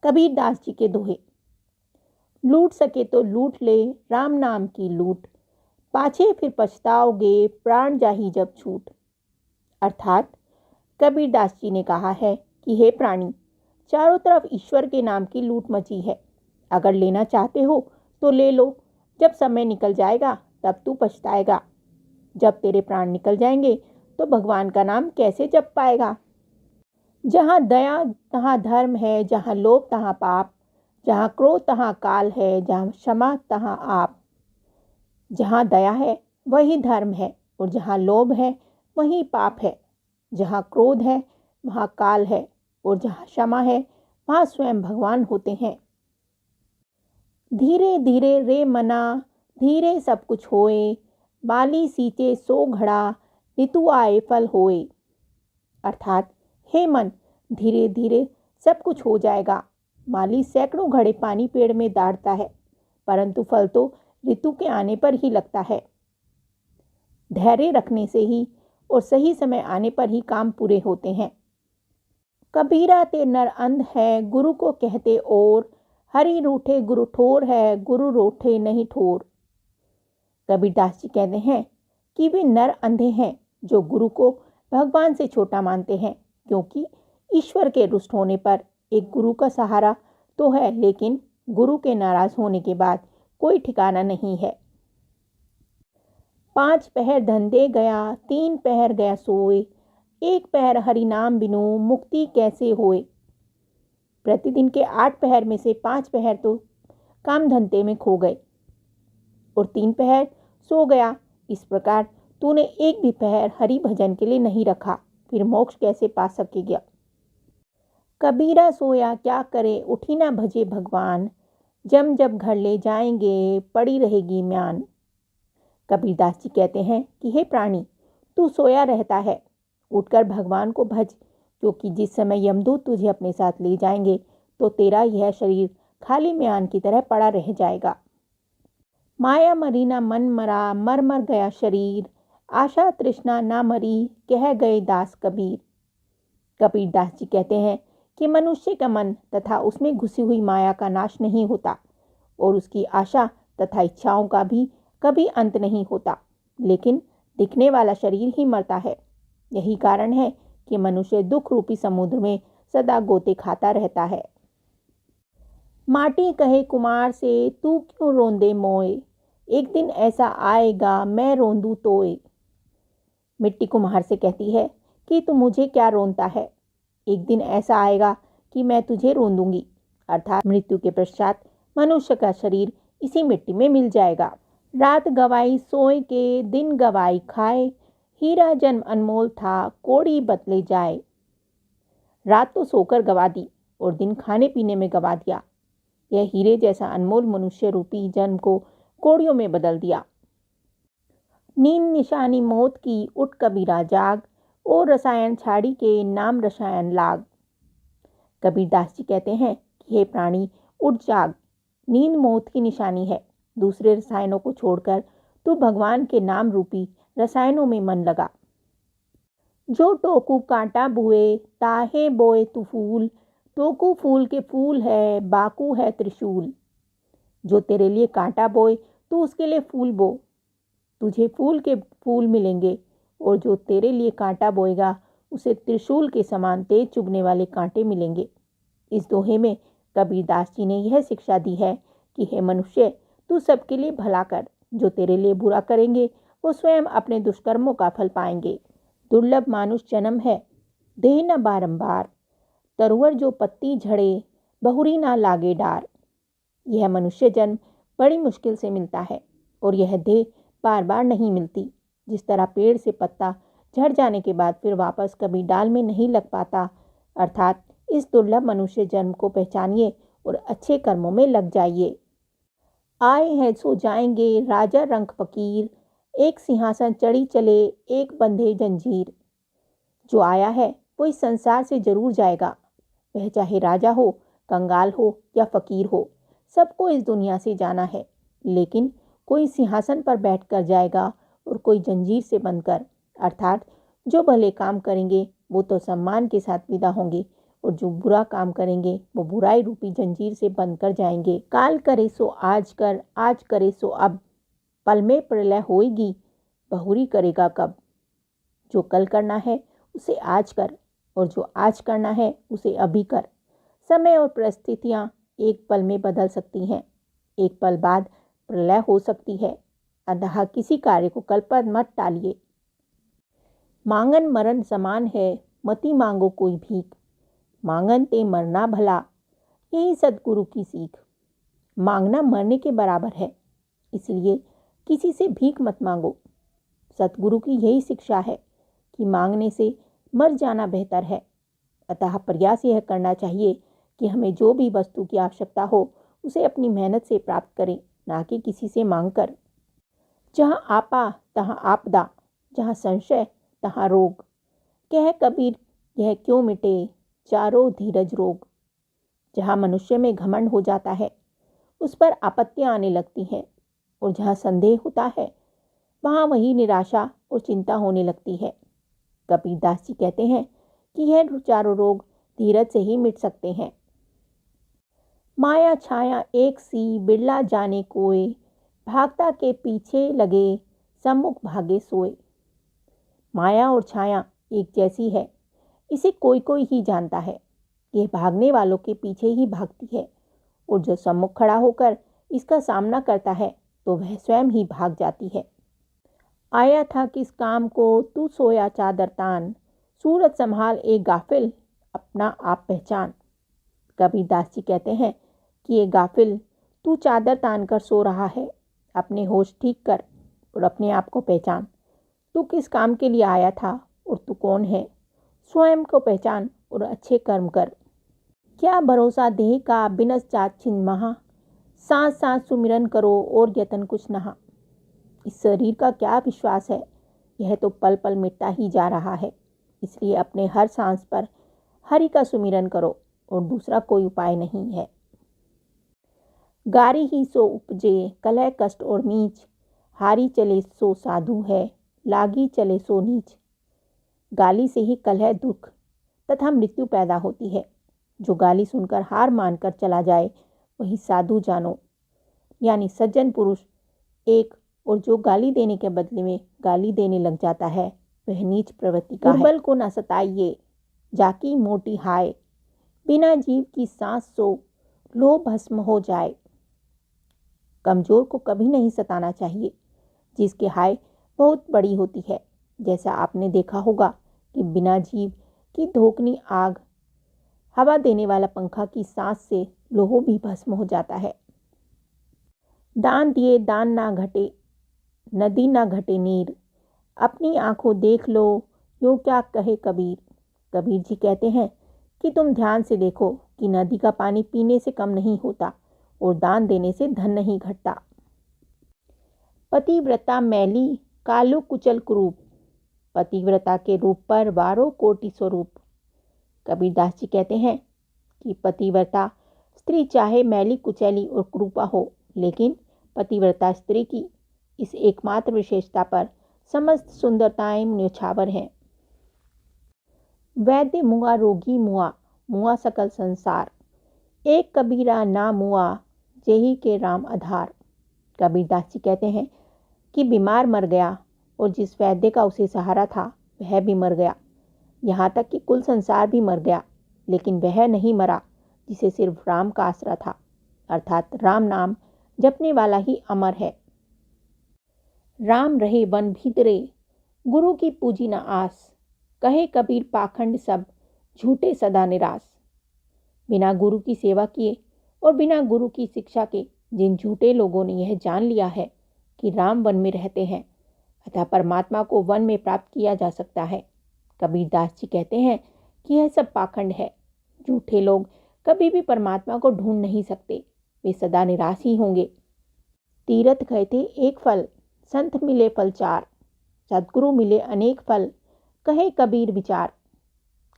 कबीर दास जी के दोहे। लूट सके तो लूट ले राम नाम की लूट, पाछे फिर पछताओगे प्राण जाही जब छूट। अर्थात कबीर दास जी ने कहा है कि हे प्राणी, चारों तरफ ईश्वर के नाम की लूट मची है। अगर लेना चाहते हो तो ले लो, जब समय निकल जाएगा तब तू पछताएगा। जब तेरे प्राण निकल जाएंगे तो भगवान का नाम कैसे जप पाएगा। जहाँ दया तहाँ धर्म है, जहाँ लोभ तहाँ पाप, जहाँ क्रोध तहाँ काल है, जहाँ क्षमा तहाँ आप। जहाँ दया है वही धर्म है, और जहाँ लोभ है वही पाप है। जहाँ क्रोध है वहाँ काल है, और जहाँ क्षमा है वहाँ स्वयं भगवान होते हैं। धीरे धीरे रे मना, धीरे सब कुछ होए, बाली सींचे सो घड़ा, ऋतु आए फल होए। अर्थात हे मन, धीरे धीरे सब कुछ हो जाएगा। माली सैकड़ों घड़े पानी पेड़ में डालता है, परंतु फल तो ऋतु के आने पर ही लगता है। धैर्य रखने से ही और सही समय आने पर ही काम पूरे होते हैं। कबीरा ते नर अंध है, गुरु को कहते और, हरि रूठे गुरु ठोर है, गुरु रूठे नहीं ठोर। कबीरदास जी कहते हैं कि वे नर अंधे हैं जो गुरु को भगवान से छोटा मानते हैं, क्योंकि ईश्वर के रुष्ट होने पर एक गुरु का सहारा तो है, लेकिन गुरु के नाराज होने के बाद कोई ठिकाना नहीं है। 5 पहर धंधे गया, 3 पहर गया सोए, 1 पहर हरि नाम बिनु मुक्ति कैसे होए। प्रतिदिन के 8 पहर में से 5 पहर तो काम धंधे में खो गए और 3 पहर सो गया। इस प्रकार तूने एक भी पहर हरि भजन के लिए नहीं रखा, फिर मोक्ष कैसे पा सकेगा। कबीरा सोया क्या करे, उठी ना भजे भगवान, जम जब घर ले जाएंगे पड़ी रहेगी म्यान। कबीरदास जी कहते हैं कि हे प्राणी, तू सोया रहता है, उठकर भगवान को भज, क्योंकि जिस समय यमदूत तुझे अपने साथ ले जाएंगे तो तेरा यह शरीर खाली म्यान की तरह पड़ा रह जाएगा। माया मरी ना मन मरा, मर मर गया शरीर, आशा तृष्णा ना मरी, कह गए दास कबीर। कबीरदास जी कहते हैं कि मनुष्य का मन तथा उसमें घुसी हुई माया का नाश नहीं होता, और उसकी आशा तथा इच्छाओं का भी कभी अंत नहीं होता, लेकिन दिखने वाला शरीर ही मरता है। यही कारण है कि मनुष्य दुख रूपी समुद्र में सदा गोते खाता रहता है। माटी कहे कुमार से, तू क्यों रोंदे मोए, एक दिन ऐसा आएगा मैं रोंदू तोए। मिट्टी कुम्हार से कहती है कि तू मुझे क्या रोनता है, एक दिन ऐसा आएगा कि मैं तुझे रोंदूंगी। अर्थात मृत्यु के पश्चात मनुष्य का शरीर इसी मिट्टी में मिल जाएगा। रात गवाई सोए के, दिन गवाई खाए, हीरा जन्म अनमोल था, कोड़ी बतले जाए। रात तो सोकर गवा दी और दिन खाने पीने में गवा दिया। यह हीरे जैसा अनमोल मनुष्य रूपी जन्म को कोड़ियों में बदल दिया। नींद निशानी मौत की, उठ कबीरा जाग, और रसायन छाड़ी के, नाम रसायन लाग। कबीरदास जी कहते हैं कि हे प्राणी, उठ जाग, नींद मौत की निशानी है। दूसरे रसायनों को छोड़कर तू भगवान के नाम रूपी रसायनों में मन लगा। जो टोकू कांटा बुए, ताहे बोए तू फूल, टोकू फूल के फूल है, बाकू है त्रिशूल। जो तेरे लिए कांटा बोए तू उसके लिए फूल बो, तुझे फूल के फूल मिलेंगे, और जो तेरे लिए कांटा बोएगा उसे त्रिशूल के समान तेज चुभने वाले कांटे मिलेंगे। इस दोहे में कबीरदास जी ने यह शिक्षा दी है कि हे मनुष्य, तू सबके लिए भला कर, जो तेरे लिए बुरा करेंगे वो स्वयं अपने दुष्कर्मों का फल पाएंगे। दुर्लभ मानुष जन्म है, देह न बारंबार, तरुवर जो पत्ती झड़े, बहुरी ना लागे डार। यह मनुष्य जन्म बड़ी मुश्किल से मिलता है, और यह देह बार बार नहीं मिलती। जिस तरह पेड़ से पत्ता झड़ जाने के बाद फिर वापस कभी डाल में नहीं लग पाता, अर्थात इस दुर्लभ मनुष्य जन्म को पहचानिए और अच्छे कर्मों में लग जाइए। आए हैं सो जाएंगे, राजा रंक फकीर, एक सिंहासन चढ़ी चले, एक बंधे जंजीर। जो आया है वो इस संसार से जरूर जाएगा, वह चाहे राजा हो, कंगाल हो या फकीर हो, सबको इस दुनिया से जाना है। लेकिन कोई सिंहासन पर बैठकर जाएगा और कोई जंजीर से बंधकर, अर्थात जो भले काम करेंगे वो तो सम्मान के साथ विदा होंगे, और जो बुरा काम करेंगे वो बुराई रूपी जंजीर से बंध कर जाएंगे। काल करे सो आज कर, आज करे सो अब, पल में प्रलय होएगी, बहुरी करेगा कब। जो कल करना है उसे आज कर, और जो आज करना है उसे अभी कर। समय और परिस्थितियाँ एक पल में बदल सकती हैं, एक पल बाद प्रलय हो सकती है, अतः किसी कार्य को कल पर मत टालिए। मांगन मरण समान है, मति मांगो कोई भीख, मांगन ते मरना भला, यही सद्गुरु की सीख। मांगना मरने के बराबर है, इसलिए किसी से भीख मत मांगो। सद्गुरु की यही शिक्षा है कि मांगने से मर जाना बेहतर है। अतः प्रयास यह करना चाहिए कि हमें जो भी वस्तु की आवश्यकता हो उसे अपनी मेहनत से प्राप्त करें, ना कि किसी से मांग कर। जहाँ आपा तहाँ आपदा, जहाँ संशय तहाँ रोग, कह कबीर यह क्यों मिटे, चारों धीरज रोग। जहाँ मनुष्य में घमंड हो जाता है उस पर आपत्तियाँ आने लगती हैं, और जहाँ संदेह होता है वहाँ वही निराशा और चिंता होने लगती है। कबीरदास जी कहते हैं कि यह चारों रोग धीरज से ही मिट सकते हैं। माया छाया एक सी, बिरला जाने कोय, भागता के पीछे लगे, सम्मुख भागे सोए। माया और छाया एक जैसी है, इसे कोई कोई ही जानता है। यह भागने वालों के पीछे ही भागती है, और जो सम्मुख खड़ा होकर इसका सामना करता है तो वह स्वयं ही भाग जाती है। आया था किस काम को, तू सोया चादर तान, सूरत संभाल एक गाफिल, अपना आप पहचान। कबीरदास जी कहते हैं कि ये गाफिल, तू चादर तान कर सो रहा है, अपने होश ठीक कर और अपने आप को पहचान। तू किस काम के लिए आया था और तू कौन है, स्वयं को पहचान और अच्छे कर्म कर। क्या भरोसा देह का, बिनस जात छिन महा, सांस सांस सुमिरन करो और यतन कुछ नहा। इस शरीर का क्या विश्वास है, यह तो पल पल मिटता ही जा रहा है, इसलिए अपने हर सांस पर हरि का सुमिरन करो और दूसरा कोई उपाय नहीं है। गारी ही सो उपजे, कलह कष्ट और नीच, हारी चले सो साधु है, लागी चले सो नीच। गाली से ही कलह, दुख तथा मृत्यु पैदा होती है। जो गाली सुनकर हार मानकर चला जाए वही साधु जानो, यानी सज्जन पुरुष एक, और जो गाली देने के बदले में गाली देने लग जाता है वह नीच प्रवृत्ति का है। दुर्बल को न सताइए, जाकी मोटी हाय, बिना जीव की सांस सो लो भस्म हो जाए। कमजोर को कभी नहीं सताना चाहिए, जिसकी हाय बहुत बड़ी होती है। जैसा आपने देखा होगा कि बिना जीव की धोकनी आग, हवा देने वाला पंखा की सांस से लोहो भी भस्म हो जाता है। दान दिए दान ना घटे, नदी ना घटे नीर, अपनी आंखों देख लो यूं क्या कहे कबीर। कबीर जी कहते हैं कि तुम ध्यान से देखो कि नदी का पानी पीने से कम नहीं होता और दान देने से धन नहीं घटता। पतिव्रता मैली, कालु कुचल कुरूप, पतिव्रता के रूप पर वारों कोटि स्वरूप। कबीरदास जी कहते हैं कि पतिव्रता स्त्री चाहे मैली कुचैली और कुरूपा हो, लेकिन पतिव्रता स्त्री की इस एकमात्र विशेषता पर समस्त सुंदरताएं न्यौछावर हैं। वैद्य मुआ रोगी मुआ, मुआ सकल संसार, एक कबीरा ना मुआ, जेही के राम आधार। कबीरदास जी कहते हैं कि बीमार मर गया और जिस वैद्य का उसे सहारा था वह भी मर गया, यहाँ तक कि कुल संसार भी मर गया, लेकिन वह नहीं मरा जिसे सिर्फ राम का आसरा था, अर्थात राम नाम जपने वाला ही अमर है। राम रहे वन भीतरे, गुरु की पूजी न आस, कहे कबीर पाखंड सब, झूठे सदा निराश। बिना गुरु की सेवा किए और बिना गुरु की शिक्षा के जिन झूठे लोगों ने यह जान लिया है कि राम वन में रहते हैं, अतः परमात्मा को वन में प्राप्त किया जा सकता है, कबीरदास जी कहते हैं कि यह सब पाखंड है। झूठे लोग कभी भी परमात्मा को ढूंढ नहीं सकते, वे सदा निराश ही होंगे। तीर्थ गए थे एक फल, संत मिले फल चार, सद्गुरु मिले अनेक फल, कहे कबीर विचार।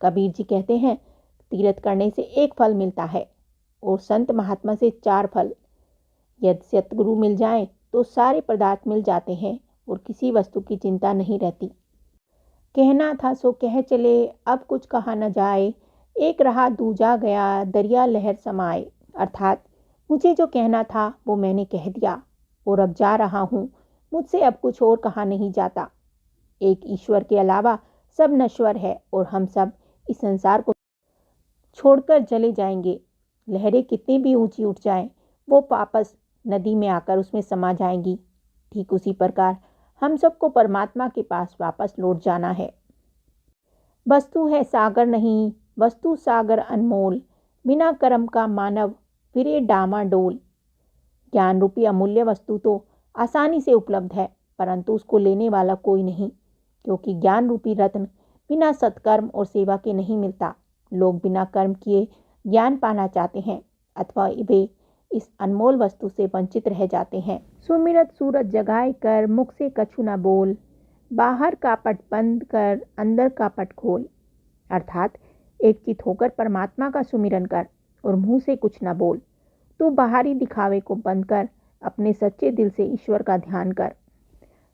कबीर जी कहते हैं तीर्थ करने से एक फल मिलता है और संत महात्मा से 4 फल। यदि सद्गुरु मिल जाए तो सारे पदार्थ मिल जाते हैं और किसी वस्तु की चिंता नहीं रहती। कहना था सो कह चले, अब कुछ कहा न जाए, एक रहा दूजा गया दरिया लहर समाए। अर्थात मुझे जो कहना था वो मैंने कह दिया और अब जा रहा हूँ, मुझसे अब कुछ और कहा नहीं जाता। एक ईश्वर के अलावा सब नश्वर है और हम सब इस संसार को छोड़कर चले जाएंगे। लहरें कितनी भी ऊंची उठ जाएं, वो वापस नदी में आकर उसमें समा जाएंगी। ठीक उसी प्रकार हम सबको परमात्मा के पास वापस लौट जाना है। वस्तु है सागर नहीं, वस्तु सागर अनमोल, बिना कर्म का मानव फिरे डामाडोल। ज्ञान रूपी अमूल्य वस्तु तो आसानी से उपलब्ध है, परंतु उसको लेने वाला कोई नहीं, क्योंकि ज्ञान रूपी रत्न बिना सत्कर्म और सेवा के नहीं मिलता। लोग बिना कर्म किए ज्ञान पाना चाहते हैं अथवा वे इस अनमोल वस्तु से वंचित रह जाते हैं। सुमिरत सूरत जगाए कर मुख से कछु न बोल, बाहर का पट बंद कर अंदर का पट खोल। अर्थात एक चित होकर परमात्मा का सुमिरन कर और मुंह से कुछ न बोल। तो बाहरी दिखावे को बंद कर अपने सच्चे दिल से ईश्वर का ध्यान कर।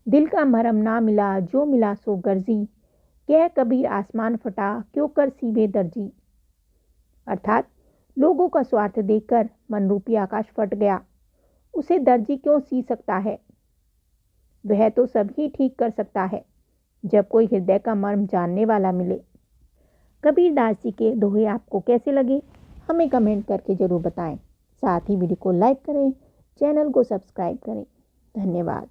दिल का मरम ना मिला जो मिला सो गर्जी, कह कबीर आसमान फटा क्यों कर सीवे दर्जी। अर्थात लोगों का स्वार्थ देखकर मन रूपी आकाश फट गया, उसे दर्जी क्यों सी सकता है। वह तो सभी ठीक कर सकता है जब कोई हृदय का मर्म जानने वाला मिले। कबीर दास जी के दोहे आपको कैसे लगे, हमें कमेंट करके जरूर बताएं। साथ ही वीडियो को लाइक करें, चैनल को सब्सक्राइब करें। धन्यवाद।